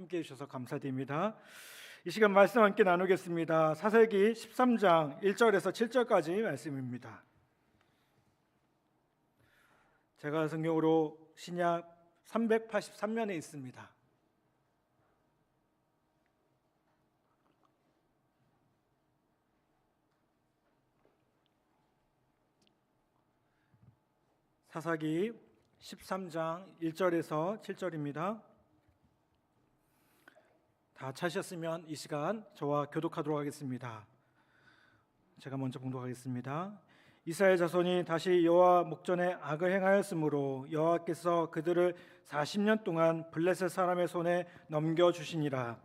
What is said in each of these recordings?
함께해 주셔서 감사드립니다. 이 시간 말씀 함께 나누겠습니다. 사사기 13장 1절에서 7절까지 말씀입니다. 제가 성경으로 신약 383면에 있습니다. 사사기 13장 1절에서 7절입니다. 다 찾으셨으면 이 시간 저와 교독하도록 하겠습니다. 제가 먼저 봉독하겠습니다. 이스라엘 자손이 다시 여호와 목전에 악을 행하였으므로 여호와께서 그들을 40년 동안 블레셋 사람의 손에 넘겨주시니라.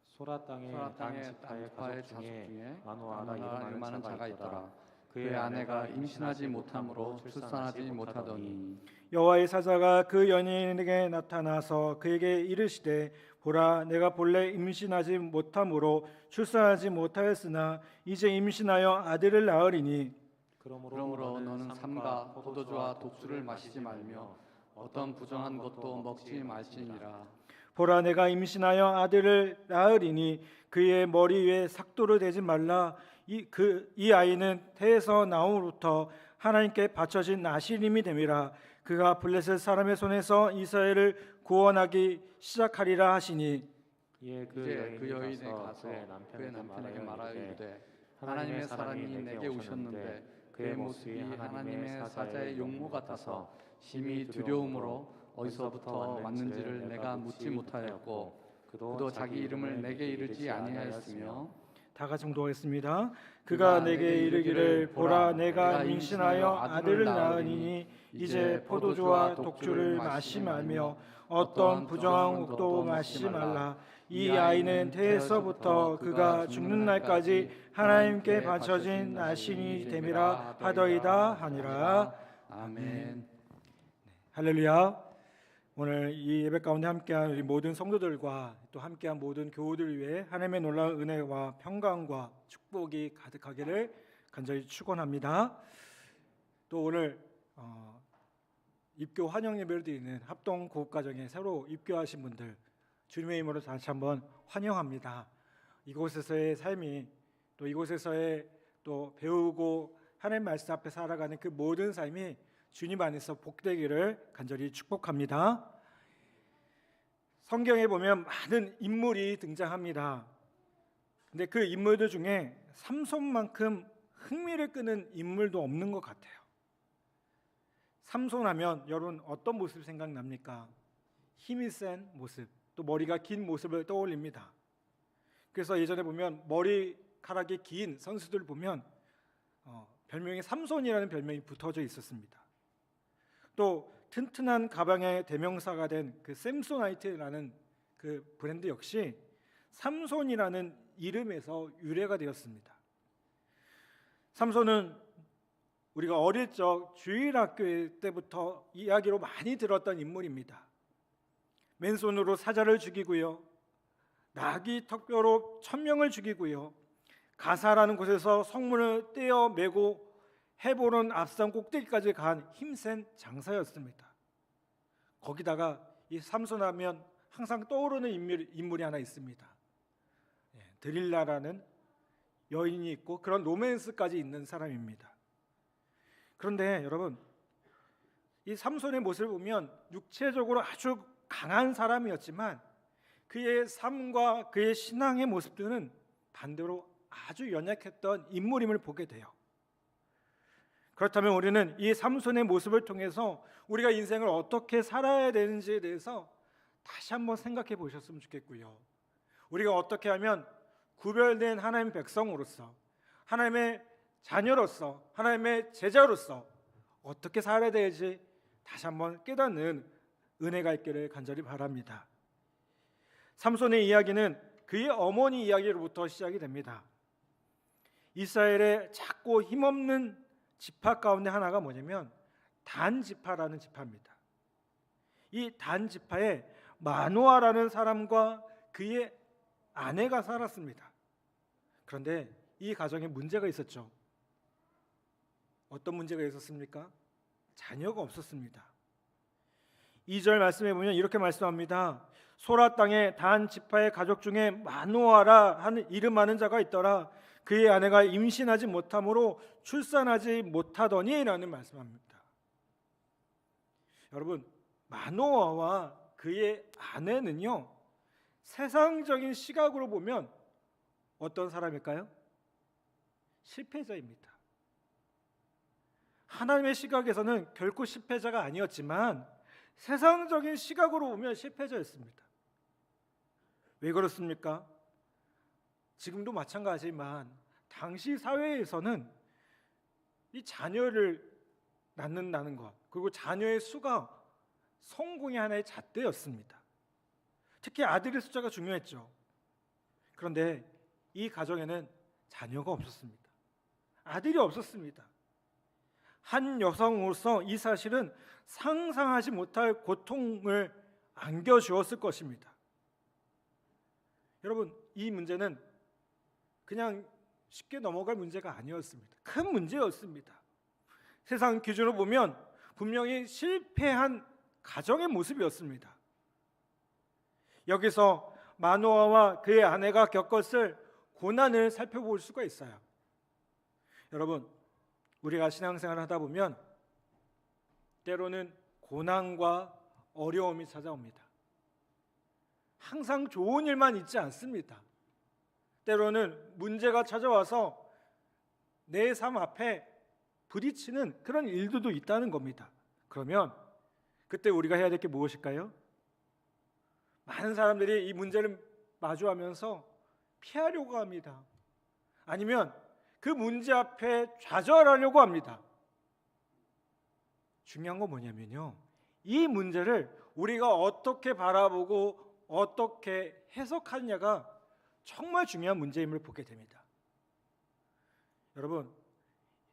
소라 땅에 단 지파의 가족 중에 마노아라 이름하는 자가 있더라. 그의 아내가 임신하지 못함으로 출산하지 못하더니 여호와의 사자가 그 여인에게 나타나서 그에게 이르시되 보라 내가 본래 임신하지 못함으로 출산하지 못하였으나 이제 임신하여 아들을 낳으리니 그러므로 너는 삼가 포도주와 독주를 마시지 말며 어떤 부정한 것도 먹지 말지니라. 보라 내가 임신하여 아들을 낳으리니 그의 머리 위에 삭도를 대지 말라. 이 아이는 태에서 나옴으로부터 하나님께 바쳐진 나시림이 됨이라. 그가 블레셋 사람의 손에서 이스라엘을 구원하기 시작하리라 하시니 이제 그 여인이 가서 그의 남편에게 말하이르되 하나님의 사람이 내게 오셨는데 그의 모습이 하나님의 사자의 용모 같아서 심히 두려움으로 어디서부터 왔는지를 내가 묻지 못하였고 그도 자기 이름을 내게 이르지 아니하였으며. 다 같이 봉독하겠습니다. 그가 내게 이르기를 보라 내가 임신하여 아들을 낳으니 이제 포도주와 독주를 마시지 말며 어떤 부정한 것도 마시지 말라. 이 아이는 태에서부터 그가 죽는 날까지 하나님께 바쳐진 나신이 됨이라 하더이다 하니라. 아멘. 할렐루야. 오늘 이 예배 가운데 함께한 우리 모든 성도들과 또 함께한 모든 교우들을 위해 하나님의 놀라운 은혜와 평강과 축복이 가득하기를 간절히 축원합니다. 또 오늘 입교 환영 예배를 드리는 합동 고급가정에 새로 입교하신 분들 주님의 이름으로 다시 한번 환영합니다. 이곳에서의 삶이 또 이곳에서의 또 배우고 하나님 말씀 앞에 살아가는 그 모든 삶이 주님 안에서 복되기를 간절히 축복합니다. 성경에 보면 많은 인물이 등장합니다. 근데 그 인물들 중에 삼손만큼 흥미를 끄는 인물도 없는 것 같아요. 삼손하면 여러분 어떤 모습 생각납니까? 힘이 센 모습, 또 머리가 긴 모습을 떠올립니다. 그래서 예전에 보면 머리카락이 긴 선수들 보면 별명이 삼손이라는 별명이 붙어져 있었습니다. 또 튼튼한 가방의 대명사가 된 그 샘소나이트라는 그 브랜드 역시 삼손이라는 이름에서 유래가 되었습니다. 삼손은 우리가 어릴 적 주일학교 때부터 이야기로 많이 들었던 인물입니다. 맨손으로 사자를 죽이고요, 나귀 턱뼈로 1000명을 죽이고요, 가사라는 곳에서 성문을 떼어 메고 헤보론 앞산 꼭대기까지 간 힘센 장사였습니다. 거기다가 이 삼손하면 항상 떠오르는 인물이 하나 있습니다. 드릴라라는 여인이 있고 그런 로맨스까지 있는 사람입니다. 그런데 여러분, 이 삼손의 모습을 보면 육체적으로 아주 강한 사람이었지만 그의 삶과 그의 신앙의 모습들은 반대로 아주 연약했던 인물임을 보게 돼요. 그렇다면 우리는 이 삼손의 모습을 통해서 우리가 인생을 어떻게 살아야 되는지에 대해서 다시 한번 생각해 보셨으면 좋겠고요. 우리가 어떻게 하면 구별된 하나님의 백성으로서, 하나님의 자녀로서, 하나님의 제자로서 어떻게 살아야 되는지 다시 한번 깨닫는 은혜가 있기를 간절히 바랍니다. 삼손의 이야기는 그의 어머니 이야기로부터 시작이 됩니다. 이스라엘의 작고 힘없는 지파 가운데 하나가 뭐냐면 단 지파라는 지파입니다. 이 단 지파에 마노아라는 사람과 그의 아내가 살았습니다. 그런데 이 가정에 문제가 있었죠. 어떤 문제가 있었습니까? 자녀가 없었습니다. 2절 말씀해 보면 이렇게 말씀합니다. 소라 땅에 단 지파의 가족 중에 마노아라 하는 이름 많은 자가 있더라. 그의 아내가 임신하지 못함으로 출산하지 못하더니라는 말씀합니다. 여러분, 마노아와 그의 아내는요, 세상적인 시각으로 보면 어떤 사람일까요? 실패자입니다. 하나님의 시각에서는 결코 실패자가 아니었지만 세상적인 시각으로 보면 실패자였습니다. 왜 그렇습니까? 지금도 마찬가지지만 당시 사회에서는 이 자녀를 낳는다는 것, 그리고 자녀의 수가 성공의 하나의 잣대였습니다. 특히 아들의 숫자가 중요했죠. 그런데 이 가정에는 자녀가 없었습니다. 아들이 없었습니다. 한 여성으로서 이 사실은 상상하지 못할 고통을 안겨주었을 것입니다. 여러분, 이 문제는 그냥 쉽게 넘어갈 문제가 아니었습니다. 큰 문제였습니다. 세상 기준으로 보면 분명히 실패한 가정의 모습이었습니다. 여기서 마노아와 그의 아내가 겪었을 고난을 살펴볼 수가 있어요. 여러분, 우리가 신앙생활을 하다 보면 때로는 고난과 어려움이 찾아옵니다. 항상 좋은 일만 있지 않습니다. 때로는 문제가 찾아와서 내 삶 앞에 부딪히는 그런 일들도 있다는 겁니다. 그러면 그때 우리가 해야 될 게 무엇일까요? 많은 사람들이 이 문제를 마주하면서 피하려고 합니다. 아니면 그 문제 앞에 좌절하려고 합니다. 중요한 건 뭐냐면요, 이 문제를 우리가 어떻게 바라보고 어떻게 해석하느냐가 정말 중요한 문제임을 보게 됩니다. 여러분,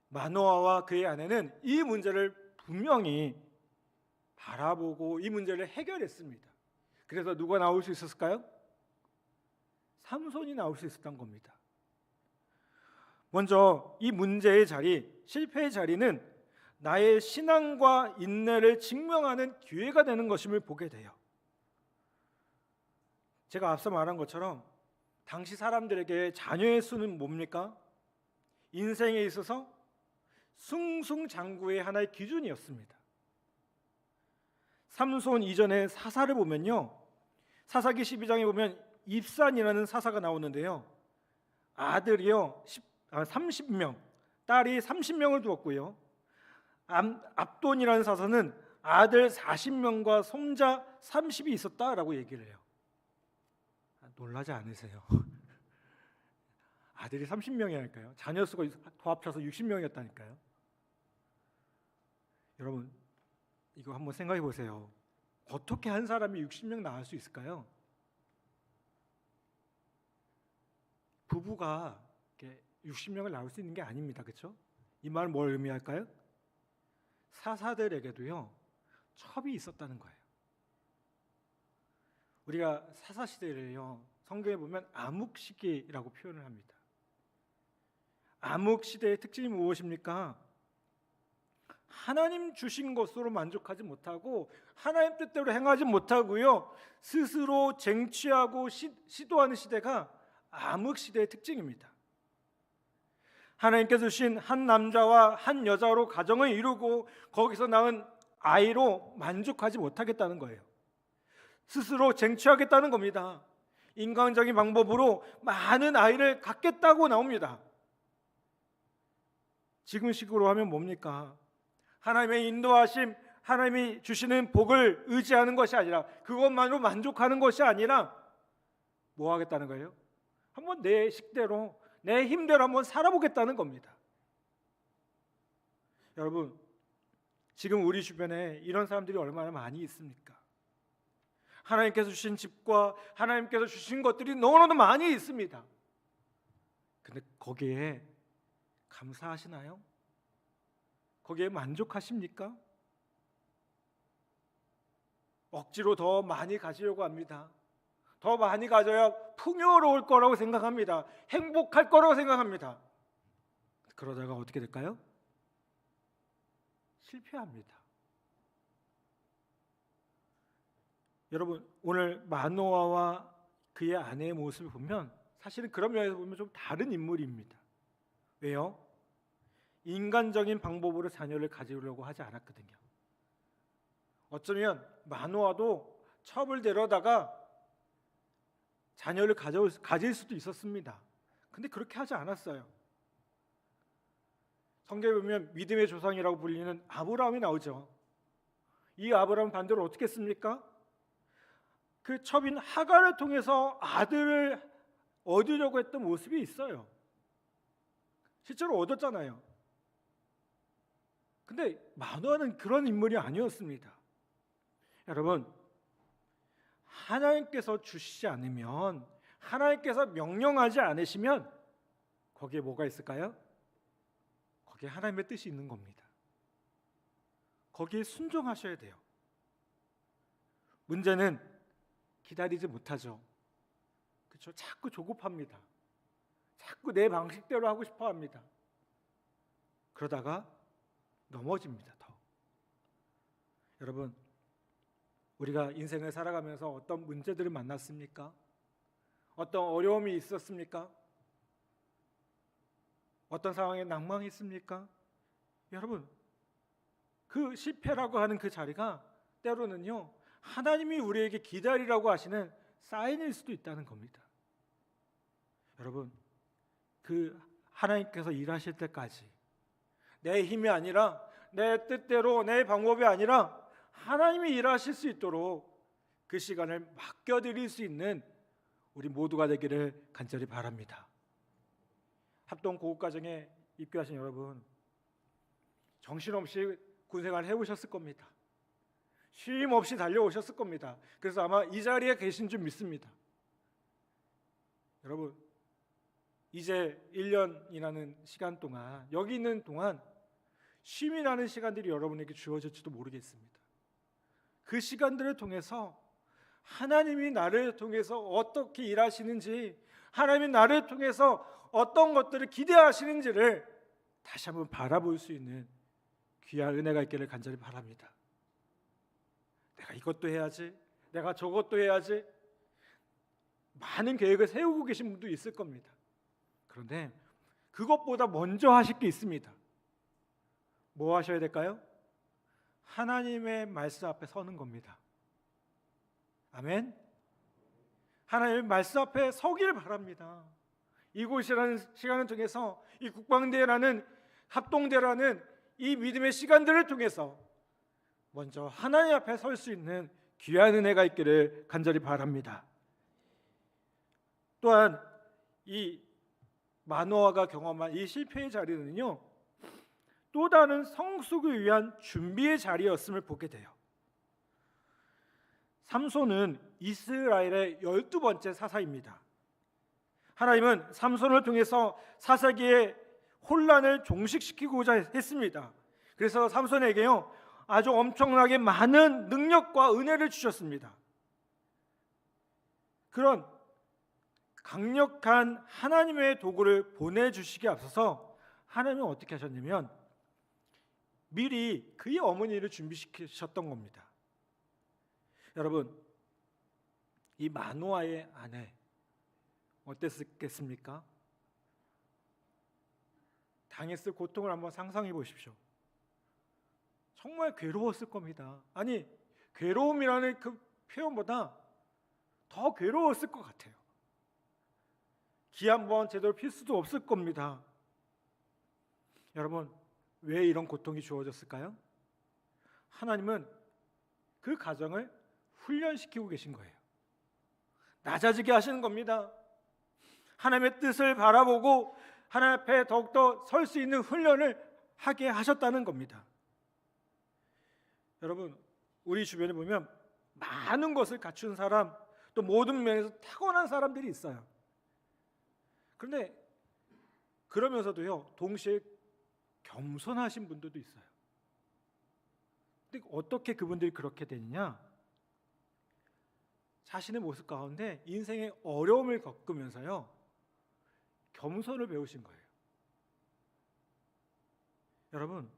마노아와 그의 아내는 이 문제를 분명히 바라보고 이 문제를 해결했습니다. 그래서 누가 나올 수 있었을까요? 삼손이 나올 수 있었던 겁니다. 먼저 이 문제의 자리, 실패의 자리는 나의 신앙과 인내를 증명하는 기회가 되는 것임을 보게 돼요. 제가 앞서 말한 것처럼 당시 사람들에게 자녀의 수는 뭡니까? 인생에 있어서 승승장구의 하나의 기준이었습니다. 삼손 이전의 사사를 보면요, 사사기 12장에 보면 입산이라는 사사가 나오는데요, 아들이요 30명, 딸이 30명을 두었고요, 압돈이라는 사사는 아들 40명과 손자 30이 있었다라고 얘기를 해요. 놀라지 않으세요? 아들이 30명이랄까요? 자녀 수가 더 합쳐서 60명이었다니까요. 여러분, 이거 한번 생각해 보세요. 어떻게 한 사람이 60명 낳을 수 있을까요? 부부가 60명을 낳을 수 있는 게 아닙니다. 그렇죠? 이 말은 뭘 의미할까요? 사사들에게도요, 첩이 있었다는 거예요. 우리가 사사 시대를요, 성경에 보면 암흑 시기라고 표현을 합니다. 암흑 시대의 특징이 무엇입니까? 하나님 주신 것으로 만족하지 못하고 하나님 뜻대로 행하지 못하고요, 스스로 쟁취하고 시도하는 시대가 암흑 시대의 특징입니다. 하나님께서 주신 한 남자와 한 여자로 가정을 이루고 거기서 낳은 아이로 만족하지 못하겠다는 거예요. 스스로 쟁취하겠다는 겁니다. 인간적인 방법으로 많은 아이를 갖겠다고 나옵니다. 지금식으로 하면 뭡니까? 하나님의 인도하심, 하나님이 주시는 복을 의지하는 것이 아니라, 그것만으로 만족하는 것이 아니라 뭐 하겠다는 거예요? 한번 내 식대로, 내 힘대로 한번 살아보겠다는 겁니다. 여러분, 지금 우리 주변에 이런 사람들이 얼마나 많이 있습니까? 하나님께서 주신 집과 하나님께서 주신 것들이 너무나도 많이 있습니다. 근데 거기에 감사하시나요? 거기에 만족하십니까? 억지로 더 많이 가지려고 합니다. 더 많이 가져야 풍요로울 거라고 생각합니다. 행복할 거라고 생각합니다. 그러다가 어떻게 될까요? 실패합니다. 여러분 오늘 마노아와 그의 아내의 모습을 보면 사실은 그런 면에서 보면 좀 다른 인물입니다. 왜요? 인간적인 방법으로 자녀를 가지려고 하지 않았거든요. 어쩌면 마노아도 첩을 데려다가 자녀를 가질 수도 있었습니다. 근데 그렇게 하지 않았어요. 성경에 보면 믿음의 조상이라고 불리는 아브라함이 나오죠. 이 아브라함은 반대로 어떻게 했습니까? 그 첩인 하갈을 통해서 아들을 얻으려고 했던 모습이 있어요. 실제로 얻었잖아요. 근데 마노아는 그런 인물이 아니었습니다. 여러분, 하나님께서 주시지 않으면, 하나님께서 명령하지 않으시면 거기에 뭐가 있을까요? 거기에 하나님의 뜻이 있는 겁니다. 거기에 순종하셔야 돼요. 문제는 기다리지 못하죠. 그렇죠? 자꾸 조급합니다. 자꾸 내 방식대로 하고 싶어 합니다. 그러다가 넘어집니다. 더. 여러분, 우리가 인생을 살아가면서 어떤 문제들을 만났습니까? 어떤 어려움이 있었습니까? 어떤 상황에 낭망했습니까? 여러분, 그 실패라고 하는 그 자리가 때로는요, 하나님이 우리에게 기다리라고 하시는 사인일 수도 있다는 겁니다. 여러분, 그 하나님께서 일하실 때까지 내 힘이 아니라 내 뜻대로 내 방법이 아니라 하나님이 일하실 수 있도록 그 시간을 맡겨드릴 수 있는 우리 모두가 되기를 간절히 바랍니다. 합동고급과정에 입교하신 여러분, 정신없이 군생활 해오셨을 겁니다. 쉼 없이 달려오셨을 겁니다. 그래서 아마 이 자리에 계신 줄 믿습니다. 여러분, 이제 1년이라는 시간 동안, 여기 있는 동안 쉼이라는 시간들이 여러분에게 주어질지도 모르겠습니다. 그 시간들을 통해서 하나님이 나를 통해서 어떻게 일하시는지, 하나님이 나를 통해서 어떤 것들을 기대하시는지를 다시 한번 바라볼 수 있는 귀한 은혜가 있기를 간절히 바랍니다. 내가 이것도 해야지, 내가 저것도 해야지, 많은 계획을 세우고 계신 분도 있을 겁니다. 그런데 그것보다 먼저 하실 게 있습니다. 뭐 하셔야 될까요? 하나님의 말씀 앞에 서는 겁니다. 아멘. 하나님의 말씀 앞에 서기를 바랍니다. 이곳이라는 시간을 통해서, 이 국방대라는, 합동대라는 이 믿음의 시간들을 통해서 먼저 하나님 앞에 설 수 있는 귀한 은혜가 있기를 간절히 바랍니다. 또한 이 마노아가 경험한 이 실패의 자리는요, 또 다른 성숙을 위한 준비의 자리였음을 보게 돼요. 삼손은 이스라엘의 12번째 사사입니다. 하나님은 삼손을 통해서 사사기의 혼란을 종식시키고자 했습니다. 그래서 삼손에게요, 아주 엄청나게 많은 능력과 은혜를 주셨습니다. 그런 강력한 하나님의 도구를 보내주시기에 앞서서 하나님은 어떻게 하셨냐면 미리 그의 어머니를 준비시키셨던 겁니다. 여러분, 이 마노아의 아내 어땠겠습니까? 당했을 고통을 한번 상상해 보십시오. 정말 괴로웠을 겁니다. 아니, 괴로움이라는 그 표현보다 더 괴로웠을 것 같아요. 기 한번 제대로 필 수도 없을 겁니다. 여러분, 왜 이런 고통이 주어졌을까요? 하나님은 그 가정을 훈련시키고 계신 거예요. 낮아지게 하시는 겁니다. 하나님의 뜻을 바라보고 하나님 앞에 더욱더 설 수 있는 훈련을 하게 하셨다는 겁니다. 여러분, 우리 주변에 보면 많은 것을 갖춘 사람, 또 모든 면에서 타고난 사람들이 있어요. 그런데 그러면서도요, 동시에 겸손하신 분들도 있어요. 근데 어떻게 그분들이 그렇게 되느냐? 자신의 모습 가운데 인생의 어려움을 겪으면서요, 겸손을 배우신 거예요. 여러분,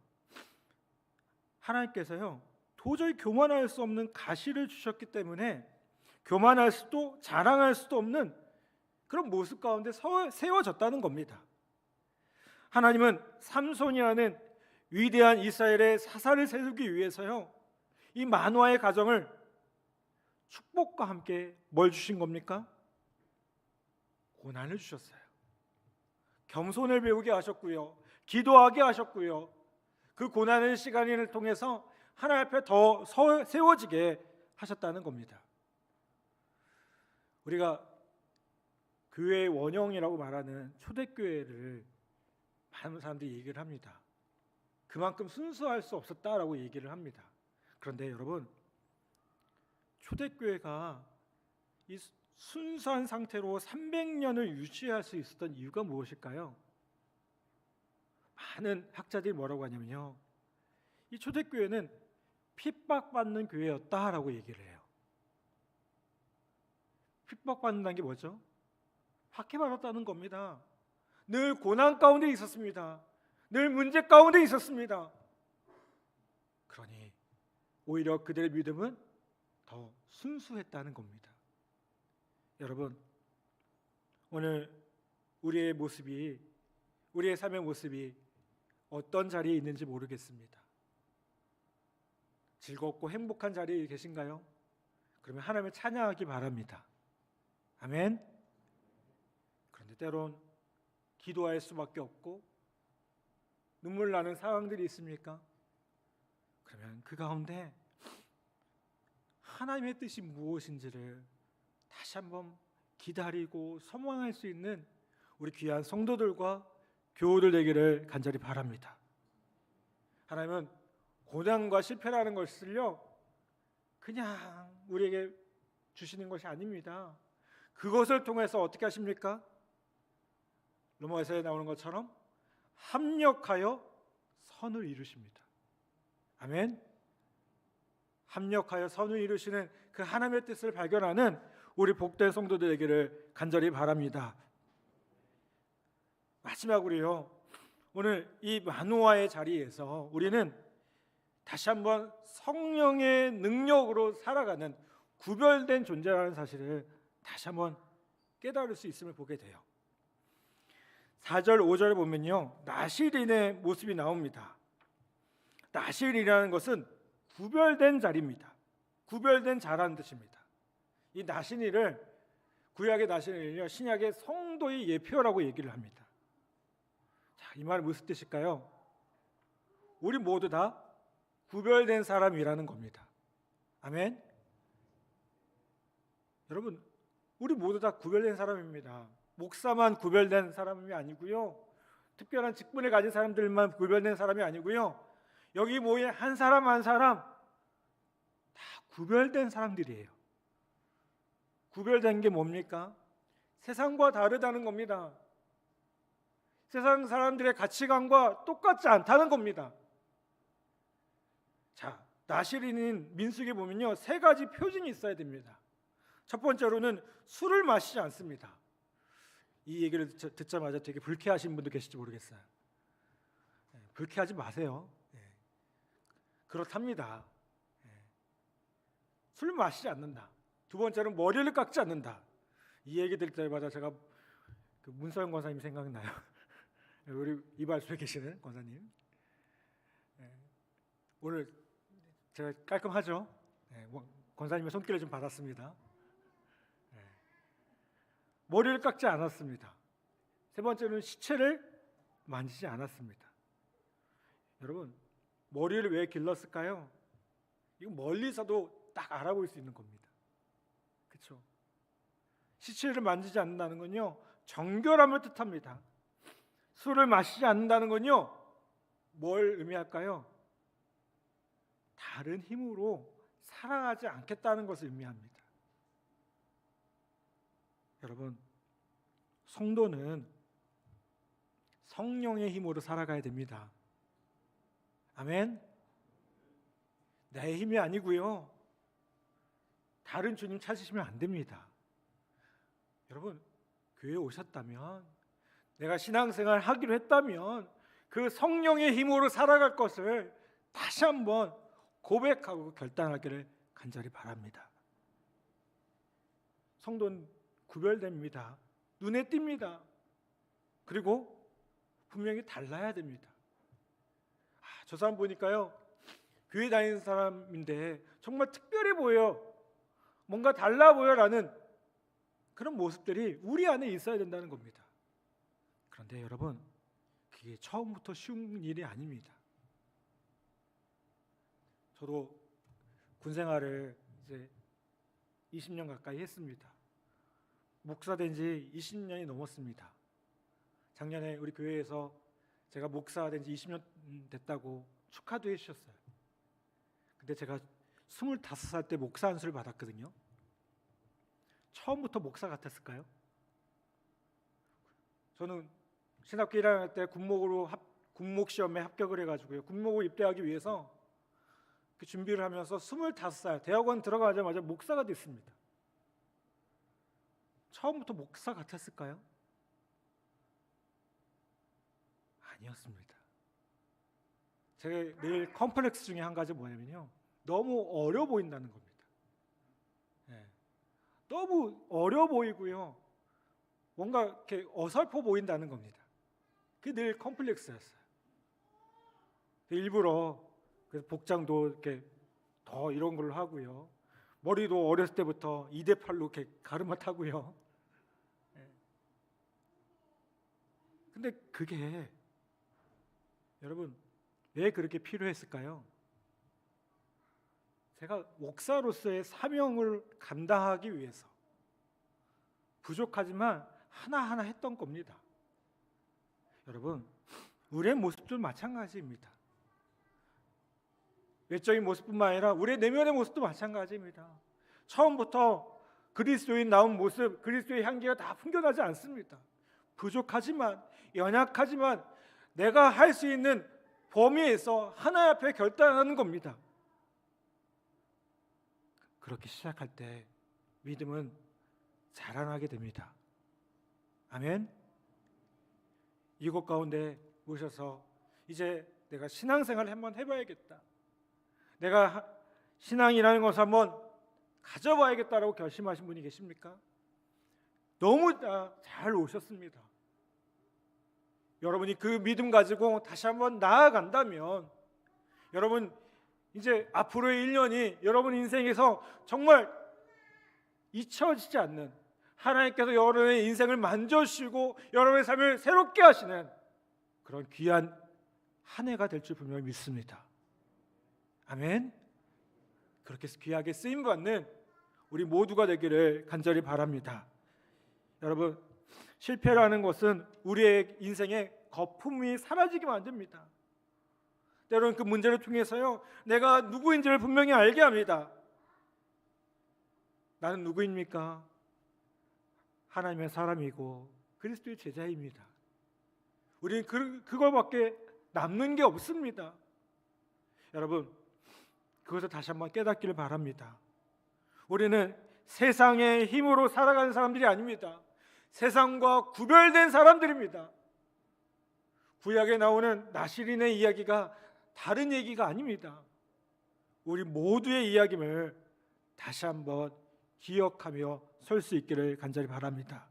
하나님께서요, 도저히 교만할 수 없는 가시를 주셨기 때문에 교만할 수도 자랑할 수도 없는 그런 모습 가운데 세워졌다는 겁니다. 하나님은 삼손이라는 위대한 이스라엘의 사사를 세우기 위해서요, 이 만화의 가정을 축복과 함께 뭘 주신 겁니까? 고난을 주셨어요. 겸손을 배우게 하셨고요, 기도하게 하셨고요, 그 고난의 시간을 통해서 하나님 앞에 더 세워지게 하셨다는 겁니다. 우리가 교회의 원형이라고 말하는 초대교회를 많은 사람들이 얘기를 합니다. 그만큼 순수할 수 없었다라고 얘기를 합니다. 그런데 여러분, 초대교회가 이 순수한 상태로 300년을 유지할 수 있었던 이유가 무엇일까요? 많은 학자들이 뭐라고 하냐면요, 이 초대교회는 핍박받는 교회였다라고 얘기를 해요. 핍박받는다는 게 뭐죠? 박해받았다는 겁니다. 늘 고난 가운데 있었습니다. 늘 문제 가운데 있었습니다. 그러니 오히려 그들의 믿음은 더 순수했다는 겁니다. 여러분, 오늘 우리의 모습이, 우리의 삶의 모습이 어떤 자리에 있는지 모르겠습니다. 즐겁고 행복한 자리에 계신가요? 그러면 하나님을 찬양하기 바랍니다. 아멘. 그런데 때론 기도할 수밖에 없고 눈물 나는 상황들이 있습니까? 그러면 그 가운데 하나님의 뜻이 무엇인지를 다시 한번 기다리고 소망할 수 있는 우리 귀한 성도들과 교우들 되기를 간절히 바랍니다. 하나님은 고난과 실패라는 것을요, 그냥 우리에게 주시는 것이 아닙니다. 그것을 통해서 어떻게 하십니까? 로마서에 나오는 것처럼 합력하여 선을 이루십니다. 아멘. 합력하여 선을 이루시는 그 하나님의 뜻을 발견하는 우리 복된 성도들 되기를 간절히 바랍니다. 마지막으로요, 오늘 이 만호와의 자리에서 우리는 다시 한번 성령의 능력으로 살아가는 구별된 존재라는 사실을 다시 한번 깨달을 수 있음을 보게 돼요. 4절 5절에 보면요, 나실인의 모습이 나옵니다. 나실이라는 것은 구별된 자리입니다. 구별된 자라는 뜻입니다. 이 나신이를, 구약의 나신이를요, 신약의 성도의 예표라고 얘기를 합니다. 자, 이 말은 무슨 뜻일까요? 우리 모두 다 구별된 사람이라는 겁니다. 아멘. 여러분, 우리 모두 다 구별된 사람입니다. 목사만 구별된 사람이 아니고요, 특별한 직분을 가진 사람들만 구별된 사람이 아니고요, 여기 모인 한 사람 한 사람 다 구별된 사람들이에요. 구별된 게 뭡니까? 세상과 다르다는 겁니다. 세상 사람들의 가치관과 똑같지 않다는 겁니다. 자, 나실인인 민수기에 보면요, 3가지 표징이 있어야 됩니다. 첫 번째로는 술을 마시지 않습니다. 이 얘기를 듣자마자 되게 불쾌하신 분도 계실지 모르겠어요. 불쾌하지 마세요. 그렇답니다. 술 마시지 않는다. 두 번째는 머리를 깎지 않는다. 이 얘기 들을 때마다 제가 그 문서영 권사님 생각나요. 우리 이발소에 계시는 권사님. 오늘 제가 깔끔하죠. 권사님의 손길을 좀 받았습니다. 머리를 깎지 않았습니다. 세 번째는 시체를 만지지 않았습니다. 여러분, 머리를 왜 길렀을까요? 이거 멀리서도 딱 알아볼 수 있는 겁니다. 그렇죠? 시체를 만지지 않는다는 건요, 정결함을 뜻합니다. 술을 마시지 않는다는 건요, 뭘 의미할까요? 다른 힘으로 살아가지 않겠다는 것을 의미합니다. 여러분, 성도는 성령의 힘으로 살아가야 됩니다. 아멘. 내 힘이 아니고요, 다른 주님 찾으시면 안 됩니다. 여러분, 교회에 오셨다면, 내가 신앙생활 하기로 했다면 그 성령의 힘으로 살아갈 것을 다시 한번 고백하고 결단하기를 간절히 바랍니다. 성도는 구별됩니다. 눈에 띕니다. 그리고 분명히 달라야 됩니다. 저 사람 보니까요, 교회 다니는 사람인데 정말 특별해 보여, 뭔가 달라 보여라는 그런 모습들이 우리 안에 있어야 된다는 겁니다. 그런데 여러분, 그게 처음부터 쉬운 일이 아닙니다. 저도 군 생활을 이제 20년 가까이 했습니다. 목사 된 지 20년이 넘었습니다. 작년에 우리 교회에서 제가 목사 된 지 20년 됐다고 축하도 해주셨어요. 근데 제가 25살 때 목사 안수를 받았거든요. 처음부터 목사 같았을까요? 저는 신학교 1학년 때 군목 시험에 합격을 해가지고요, 군목으로 입대하기 위해서 그 준비를 하면서 25살 대학원 들어가자마자 목사가 됐습니다. 처음부터 목사 같았을까요? 아니었습니다. 제가 늘 컴플렉스 중에 한 가지 뭐냐면요, 너무 어려 보인다는 겁니다. 너무 어려 보이고요, 뭔가 이렇게 어설퍼 보인다는 겁니다. 그게 늘 컴플렉스였어요. 일부러 그래서 복장도 이렇게 더 이런 걸로 하고요, 머리도 어렸을 때부터 2대8로 이렇게 가르마 타고요. 근데 그게 여러분 왜 그렇게 필요했을까요? 제가 목사로서의 사명을 감당하기 위해서 부족하지만 하나하나 했던 겁니다. 여러분, 우리의 모습도 마찬가지입니다. 외적인 모습뿐만 아니라 우리의 내면의 모습도 마찬가지입니다. 처음부터 그리스도인 나온 모습, 그리스도의 향기가 다 풍겨나지 않습니다. 부족하지만, 연약하지만 내가 할 수 있는 범위에서 하나님 앞에 결단하는 겁니다. 그렇게 시작할 때 믿음은 자라나게 됩니다. 아멘. 이곳 가운데 모셔서 이제 내가 신앙생활을 한번 해봐야겠다, 내가 신앙이라는 것을 한번 가져봐야겠다라고 결심하신 분이 계십니까? 너무 잘 오셨습니다. 여러분이 그 믿음 가지고 다시 한번 나아간다면 여러분 이제 앞으로의 1년이 여러분 인생에서 정말 잊혀지지 않는, 하나님께서 여러분의 인생을 만져주시고 여러분의 삶을 새롭게 하시는 그런 귀한 한 해가 될 줄 분명히 믿습니다. 아멘. 그렇게 귀하게 쓰임받는 우리 모두가 되기를 간절히 바랍니다. 여러분, 실패라는 것은 우리의 인생의 거품이 사라지게 만듭니다. 때로는 그 문제를 통해서요, 내가 누구인지를 분명히 알게 합니다. 나는 누구입니까? 하나님의 사람이고 그리스도의 제자입니다. 우리는 그거밖에 남는 게 없습니다. 여러분, 그것을 다시 한번 깨닫기를 바랍니다. 우리는 세상의 힘으로 살아가는 사람들이 아닙니다. 세상과 구별된 사람들입니다. 구약에 나오는 나시린의 이야기가 다른 얘기가 아닙니다. 우리 모두의 이야기를 다시 한번 기억하며 설 수 있기를 간절히 바랍니다.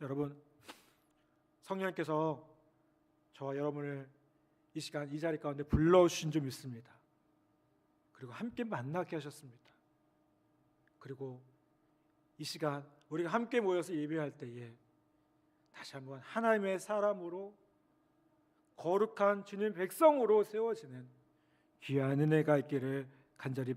여러분, 성령께서 저와 여러분을 이 시간 이 자리 가운데 불러주신 줄 믿습니다. 그리고 함께 만나게 하셨습니다. 그리고 이 시간 우리가 함께 모여서 예배할 때에 다시 한번 하나님의 사람으로 거룩한 주님 백성으로 세워지는 귀한 은혜가 있기를 간절히